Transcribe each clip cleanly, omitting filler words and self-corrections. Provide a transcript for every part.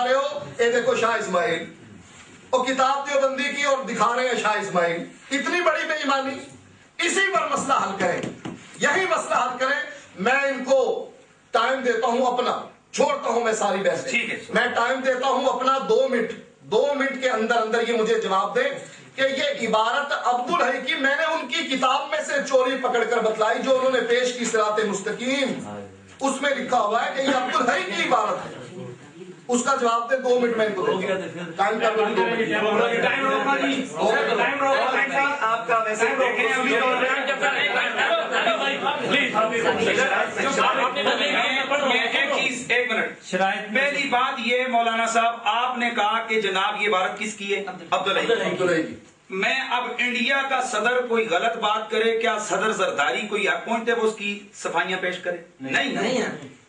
رہے ہو اے دیکھو شاہ اسماعیل اور کتاب دیوبندی کی اور دکھا رہے ہیں شاہ اسماعیل. اتنی بڑی بے ایمانی. اسی پر مسئلہ حل کریں, یہی مسئلہ حل کریں. میں ان کو ٹائم دیتا ہوں اپنا, چھوڑتا ہوں میں ساری بحث, میں ٹائم دیتا ہوں اپنا 2 منٹ کے اندر اندر یہ مجھے جواب دیں کہ یہ عبارت عبدالحی کی میں نے ان کی کتاب میں سے چوری پکڑ کر بتلائی جو انہوں نے پیش کی صراط مستقیم, اس میں لکھا ہوا ہے کہ یہ عبدالحی کی عبارت ہے. اس کا جواب دے 2 منٹ میں ان کو ٹائم کر لوں. آپ کا میسج ایک منٹ. پہلی بات یہ مولانا صاحب آپ نے کہا کہ جناب یہ عبارت کس کی ہے؟ عبدالحی کی. میں اب انڈیا کا صدر کوئی غلط بات کرے, کیا صدر زرداری کوئی اپوائنٹ ہے وہ اس کی صفائیاں پیش کرے؟ نہیں.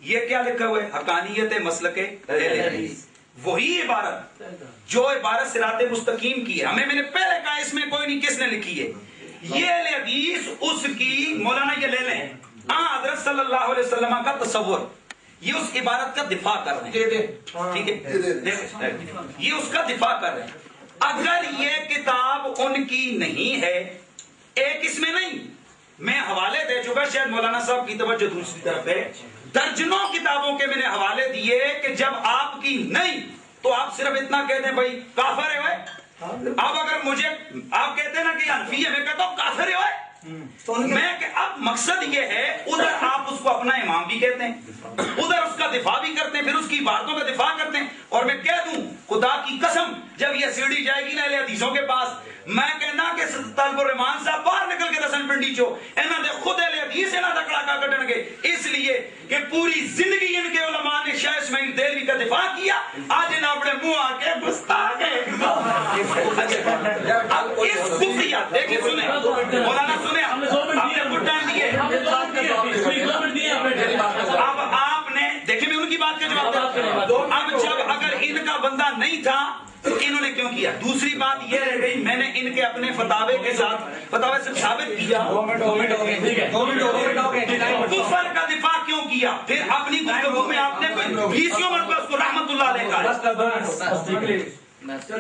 یہ کیا لکھا ہوا ہے؟ حقانیت مسلک اہل حدیث. وہی عبارت جو عبارت صراط مستقیم کی ہے. ہمیں میں نے پہلے کہا اس میں کوئی نہیں, کس نے لکھی ہے یہ اہل حدیث, اس کی مولانا یہ لے لیں حضرت صلی اللہ علیہ وسلم کا تصور, یہ اس عبارت کا دفاع کر رہے ہیں. ٹھیک ہے, یہ اس کا دفاع کر رہے ہیں. اگر یہ کتاب ان کی نہیں ہے, ایک اس میں نہیں, میں حوالے دے چکا, شاید مولانا صاحب کی توجہ دوسری طرف ہے. درجنوں کتابوں کے میں نے حوالے دیے کہ جب آپ کی نہیں تو آپ صرف اتنا کہتے ہیں بھائی کافر ہے. اب اگر مجھے آپ کہتے ہیں نا کہ حنفی ہے, میں کہتا ہوں کافر ہے. میں کہ اب مقصد یہ ہے, ادھر آپ اس کو اپنا امام بھی کہتے ہیں, ادھر اس کا دفاع بھی کرتے ہیں, پھر اس کی باتوں کا دفاع کرتے ہیں. اور میں کہہ دوں خدا کی قسم, جب یہ سیڑھی جائے گی نا اہل حدیثوں کے پاس, میں کہنا کہ طالب الرحمان صاحب باہر نکل کے دسن پنڈی چو انہاں دے خود اہل حدیث انہاں دا کڑا کا کٹن گے, اس لیے کہ پوری زندگی ان کے علماء نے شاہ اسماعیل دہلوی کا دفاع کیا. آج انہاں اپنے منہ آ کے گستاخ ہے. اب اس کفریہ دیکھیں, سنیں مولانا سنیں, آپ نے کچھ ٹائم دیے, اب آپ نے دیکھیں میں ان کی بات کا جواب دوں. اب جب اگر ان کا بندہ نہیں تھا تو انہوں نے کیوں کیا؟ دوسری بات یہ رہ گئی, میں نے ان کے اپنے فتاوے کے ساتھ فتاوے سے ثابت کیا کفر کا دفاع کیوں کیا. پھر اپنی گفتگو میں آپ نے کوئی 20 مرتبہ اس کو رحمت اللہ علیہ کہا.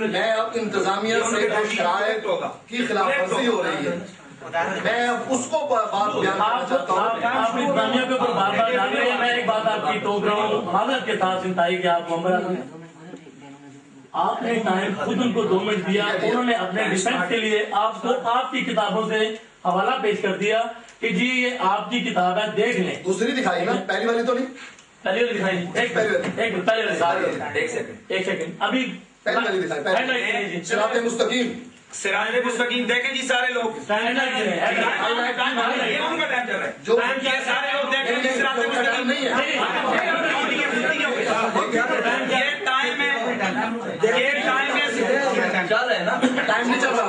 میں اب انتظامیہ سے شرائط کی خلاف ورزی ہو رہی ہے, میں اب اس کو بات بیان چاہتا ہوں. آپ انتظامیہ کے اوپر بار بار جان رہے ہیں. میں ایک بات آپ کی توڑ رہا ہوں حضرت کے ساتھ انتہائی کہ آپ ممبر آپ نے ٹائم خود ان کو 2 منٹ دیا, انہوں نے اپنے ڈیفینس کے لیے آپ کو آپ کی کتابوں سے حوالہ پیش کر دیا کہ جی یہ آپ کی کتاب ہے, دیکھ لیں. دوسری دکھائی نا, پہلی والی تو نہیں, پہلی والی دکھائی, ایک سیکنڈ ابھی پہلی والی دکھائی, صراط مستقیم. سراج مستقیم دیکھیں جی سارے لوگ, جو سارے لوگ دیکھیں جی سراج مستقیم نہیں ہے, یہ ٹائم ہے, یہ ٹائم ہے, چل رہا ہے نا, ٹائم نہیں چل رہا,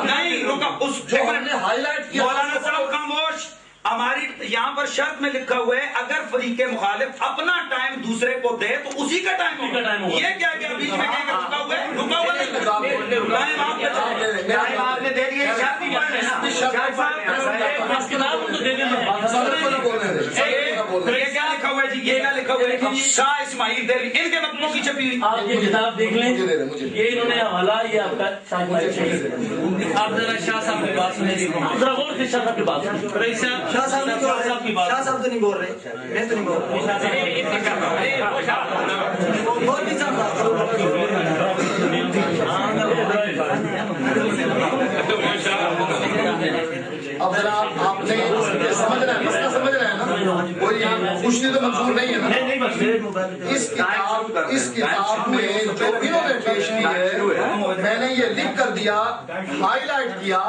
نہیں رکا. اس جو ہم نے ہائی لائٹ کیا مولانا صاحب خاموش, ہماری یہاں پر شرط میں لکھا ہوا ہے اگر فریق مخالف اپنا ٹائم دوسرے کو دے تو اسی کا ٹائم ہوگا. یہ کیا کہ بیچ میں کہیں گے رکا ہوا ہے, رکا ہوا نہیں, ٹائم آپ نے دے دیا. یہ کیا لکھا ہوا ہے جی, یہ کیا لکھا ہوا ہے شاہ اسماعیل دہلوی, ان کے مطلبوں کی چھپی ہوئی. آپ یہ کتاب دیکھ لیں, یہ انہوں نے حوالہ, یہ آپ کا شاہ اسماعیل. آپ ذرا شاہ صاحب کی بات سنیں, ذرا غور سے شاہ صاحب کی بات سنیں. شاہ صاحب تو نہیں بول رہے, میں تو نہیں بول اب ذرا آپ نے سمجھنا ہے, مسئلہ سمجھنا ہے نا, کوئی خوشی تو منظور نہیں ہے نا. اس کتاب میں جو انہوں نے پیش کی ہے, میں نے یہ لکھ کر دیا, ہائی لائٹ کیا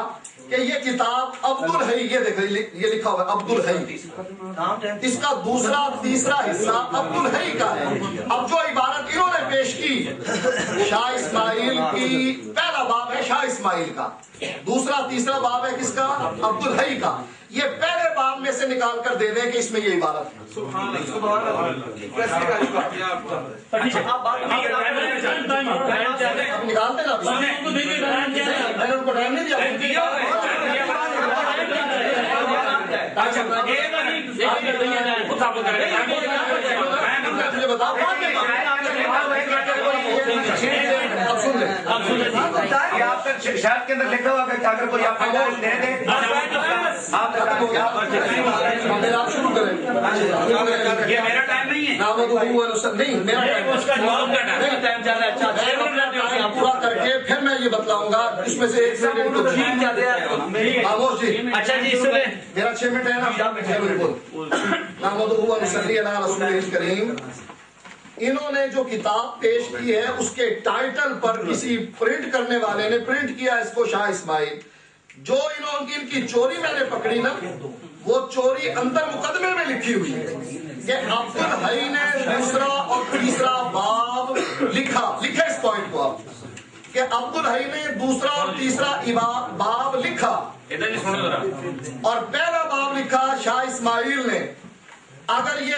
کہ یہ کتاب عبدالحی, یہ دیکھ یہ لکھا ہوا ہے عبدالحی, اس کا دوسرا تیسرا حصہ عبدالحی کا ہے. اب جو عبارت انہوں نے پیش کی شاہ اسماعیل کی, پہلا باب ہے شاہ اسماعیل کا, دوسرا تیسرا باب ہے کس کا؟ عبدالحی کا. یہ پہلے باب میں سے نکال کر دے دیں کہ اس میں یہ عبارت ہے. نکالتے نا, میں نے ان کو ٹائم نہیں دیا. مجھے بتاؤ شاید کے اندر لکھا ہوا کہ اگر کوئی آپ دے دے آپ شروع کریں. یہ میرا ٹائم نہیں ہے. نہیں میرا ٹائم پورا کر کے پھر میں یہ بتلاؤں گا. اس میں سے ایک خاموش جی. اچھا جی میرا 6 منٹ ہے نا. رسول کریم انہوں نے جو کتاب پیش کی ہے اس کے ٹائٹل پر کسی پرنٹ کرنے والے نے پرنٹ کیا اس کو شاہ اسماعیل. جو ان کی چوری میں نے پکڑی نا وہ چوری اندر مقدمے میں لکھی ہوئی ہے کہ عبد الحی نے دوسرا اور تیسرا باب لکھا اس پوائنٹ کو آپ کہ عبد الحی نے دوسرا اور تیسرا باب لکھا اور پہلا باب لکھا شاہ اسماعیل نے. اگر یہ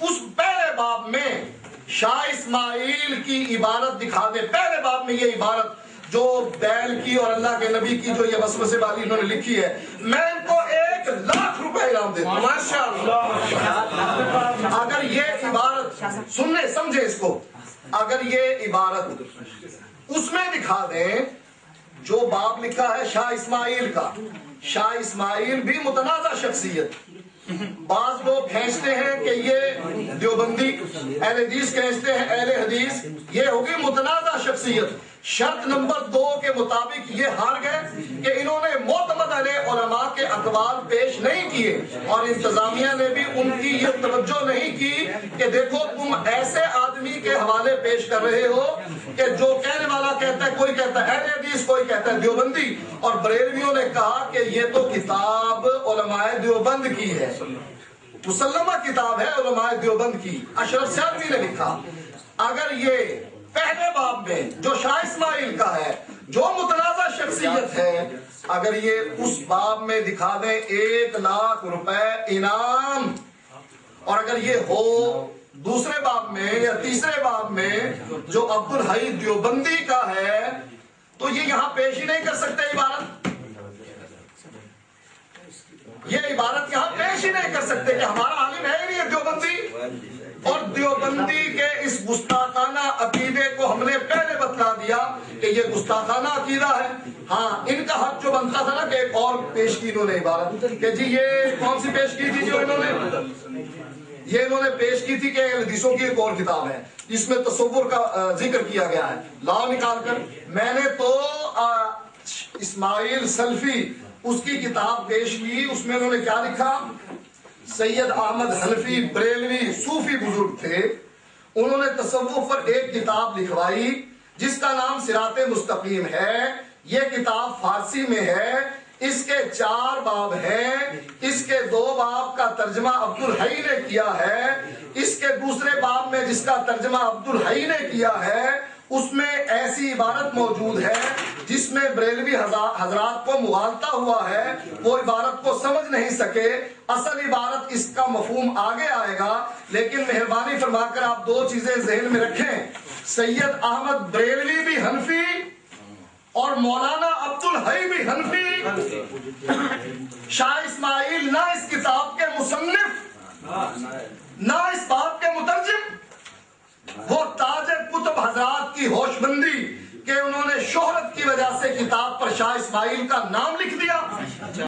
اس پہلے باب میں شاہ اسماعیل کی عبارت دکھا دے, پہلے باب میں یہ عبارت جو بیل کی اور اللہ کے نبی کی جو یہ وسوسے والی انہوں نے لکھی ہے, میں ان کو 1,00,000 روپے انعام دیتا ہوں. ماشاءاللہ. اگر یہ عبارت سننے سمجھے اس کو, اگر یہ عبارت اس میں دکھا دیں جو باب لکھا ہے شاہ اسماعیل کا. شاہ اسماعیل بھی متنازع شخصیت. بعض لوگ کھینچتے ہیں کہ یہ دیوبندی, اہل حدیث کھینچتے ہیں اہل حدیث, یہ ہوگی متنازع شخصیت. شرط نمبر 2 کے مطابق یہ ہار گئے کہ انہوں نے معتمد علیہ علماء کے اقوال پیش نہیں کیے اور انتظامیہ نے بھی ان کی یہ توجہ نہیں کی کہ دیکھو تم ایسے آدمی کے حوالے پیش کر رہے ہو کہ جو کہنے والا کہتا ہے, کوئی کہتا ہے اہل حدیث, کوئی کہتا ہے دیوبندی, اور بریلویوں نے کہا کہ یہ تو کتاب علماء دیوبند کی ہے, مسلمہ کتاب ہے علماء دیوبند کی, اشرف سیالوی نے لکھا. اگر یہ پہلے باب میں جو شاہ اسماعیل کا ہے جو متنازع شخصیت ہے, اگر یہ اس باب میں دکھا دیں 1,00,000 روپے انعام, اور اگر یہ ہو دوسرے باب میں یا تیسرے باب میں جو عبد الحی دیوبندی کا ہے تو یہ یہاں پیش ہی نہیں کر سکتے عبارت. یہ عبارت یہاں پیش ہی نہیں کر سکتے کہ ہمارا عالم ہے ہی نہیں دیوبندی, اور دیوبندی کے اس گستاخانہ عقیدے کو ہم نے پہلے بتلا دیا کہ یہ گستاخانہ عقیدہ ہے. ہاں ان کا حق جو بنتا تھا نا کہ ایک اور پیش کی انہوں نے عبارت کہ جی یہ کون سی پیش کی تھی جو انہوں نے پیش کی تھی کہ حدیثوں کی ایک اور کتاب ہے جس میں تصور کا ذکر کیا گیا ہے. لاؤ نکال کر. میں نے تو اسماعیل سلفی اس کی کتاب پیش کی, اس میں انہوں نے کیا لکھا, سید احمد حنفی بریلوی صوفی بزرگ تھے, انہوں نے تصوف پر ایک کتاب لکھوائی جس کا نام صراط مستقیم ہے. یہ کتاب فارسی میں ہے, اس کے 4 باب ہیں, اس کے 2 باب کا ترجمہ عبد الحی نے کیا ہے, اس کے دوسرے باب میں جس کا ترجمہ عبد الحی نے کیا ہے اس میں ایسی عبارت موجود ہے جس میں بریلوی حضرات کو مغالطہ ہوا ہے, وہ عبارت کو سمجھ نہیں سکے. اصل عبارت اس کا مفہوم آگے آئے گا, لیکن مہربانی فرما کر آپ 2 چیزیں ذہن میں رکھیں. سید احمد بریلوی بھی حنفی اور مولانا عبد الحی بھی حنفی. شاہ اسماعیل نہ اس کتاب کے مصنف نہ اس باب کے مترجم, وہ تاج کتب حضرات کی ہوش بندی کہ انہوں نے شہرت کی وجہ سے کتاب پر شاہ اسماعیل کا نام لکھ دیا.